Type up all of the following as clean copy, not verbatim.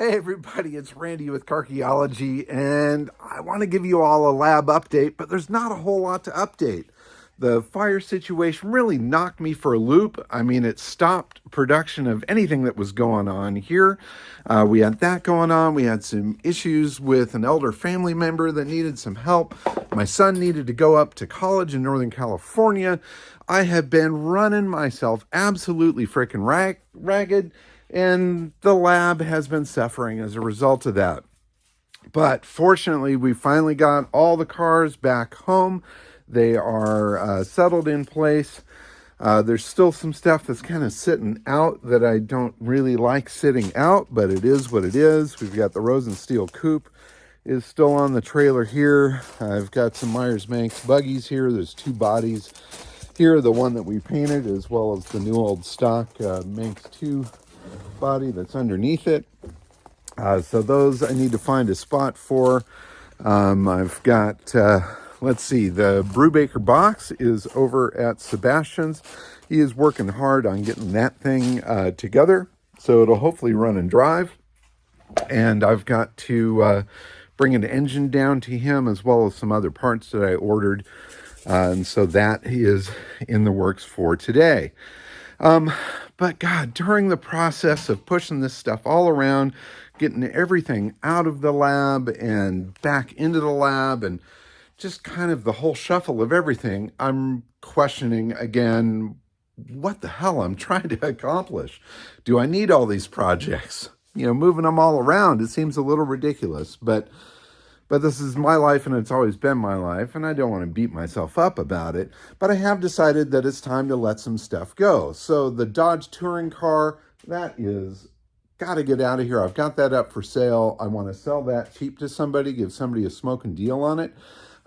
Hey everybody, it's Randy with Carchaeology, and I want to give you all a lab update, but there's not a whole lot to update. The fire situation really knocked me for a loop. I mean, it stopped production of anything that was going on here. We had that going on. We had some issues with an elder family member that needed some help. My son needed to go up to college in Northern California. I have been running myself absolutely freaking ragged. And the lab has been suffering as a result of that. But fortunately, we finally got all the cars back home. They are settled in place. There's still some stuff that's kind of sitting out that I don't really like sitting out, but it is what it is. We've got the Rose and Steel Coupe is still on the trailer here. I've got some Myers-Manx buggies here. There's two bodies here, the one that we painted as well as the new old stock Manx 2 body that's underneath it. So those I need to find a spot for. I've got, let's see, the Brubaker box is over at Sebastian's. He is working hard on getting that thing together, so it'll hopefully run and drive. And I've got to bring an engine down to him as well as some other parts that I ordered. And so that is in the works for today. But God, during the process of pushing this stuff all around, getting everything out of the lab and back into the lab and just kind of the whole shuffle of everything, I'm questioning again, what the hell I'm trying to accomplish. Do I need all these projects? Moving them all around, it seems a little ridiculous, but this is my life and it's always been my life, and I don't want to beat myself up about it, but I have decided that it's time to let some stuff go. So the Dodge touring car, that is got to get out of here. I've got that up for sale. I want to sell that cheap to somebody, give somebody a smoking deal on it.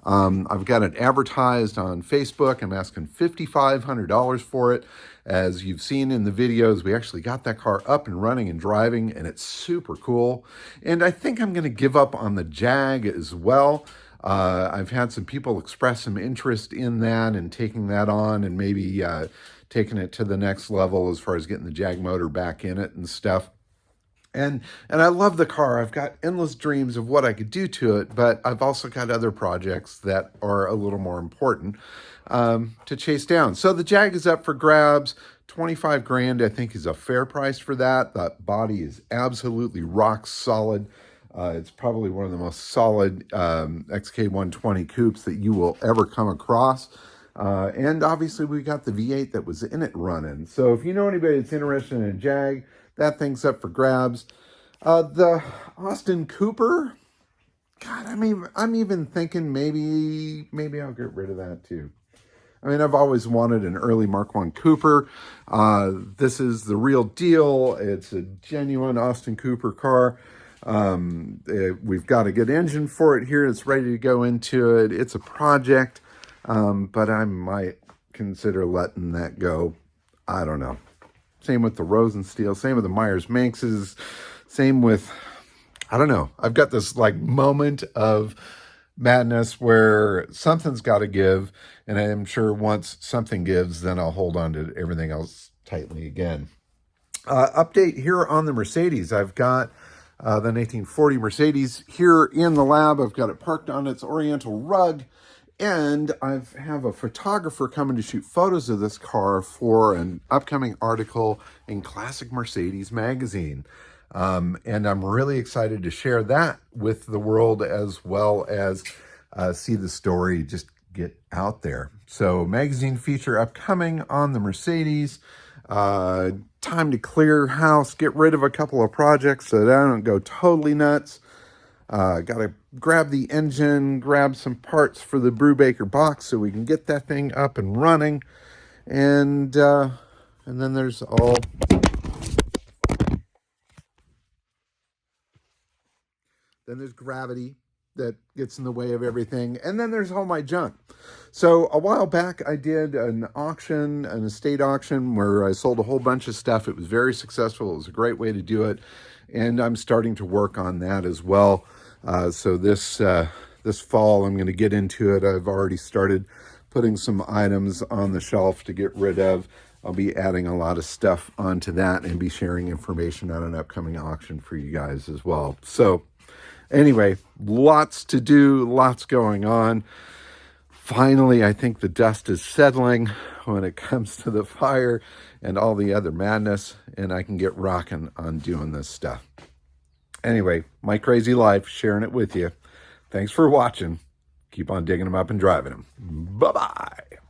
I've got it advertised on Facebook. I'm asking $5,500 for it. As you've seen in the videos, we actually got that car up and running and driving, and it's super cool. And I think I'm going to give up on the Jag as well. I've had some people express some interest in that and taking that on and maybe taking it to the next level as far as getting the Jag motor back in it and stuff. And I love the car. I've got endless dreams of what I could do to it, but I've also got other projects that are a little more important to chase down. So the Jag is up for grabs. 25 grand, I think, is a fair price for that. That body is absolutely rock solid. It's probably one of the most solid XK120 coupes that you will ever come across. And obviously we got the V8 that was in it running. So if you know anybody that's interested in a Jag, that thing's up for grabs. The Austin Cooper, God, I'm even thinking maybe I'll get rid of that too. I mean, I've always wanted an early Mark I Cooper. This is the real deal. It's a genuine Austin Cooper car. We've got a good engine for it here. It's ready to go into it. It's a project, but I might consider letting that go. I don't know. Same with the Rose and Steel. Same with the Myers-Manxes. Same with, I don't know. I've got this moment of madness where something's got to give. And I'm sure once something gives, then I'll hold on to everything else tightly again. Update here on the Mercedes. I've got the 1940 Mercedes here in the lab. I've got it parked on its oriental rug. And I have a photographer coming to shoot photos of this car for an upcoming article in Classic Mercedes magazine. And I'm really excited to share that with the world as well as see the story just get out there. So magazine feature upcoming on the Mercedes. Time to clear house, get rid of a couple of projects so that I don't go totally nuts. Got to grab the engine, grab some parts for the Brubaker box so we can get that thing up and running. And then there's all... Then there's gravity that gets in the way of everything. And then there's all my junk. So a while back, I did an estate auction where I sold a whole bunch of stuff. It was very successful. It was a great way to do it. And I'm starting to work on that as well. So this fall, I'm going to get into it. I've already started putting some items on the shelf to get rid of. I'll be adding a lot of stuff onto that and be sharing information on an upcoming auction for you guys as well. So anyway, lots to do, lots going on. Finally, I think the dust is settling when it comes to the fire and all the other madness, and I can get rocking on doing this stuff. Anyway, my crazy life, sharing it with you. Thanks for watching. Keep on digging them up and driving them. Bye-bye.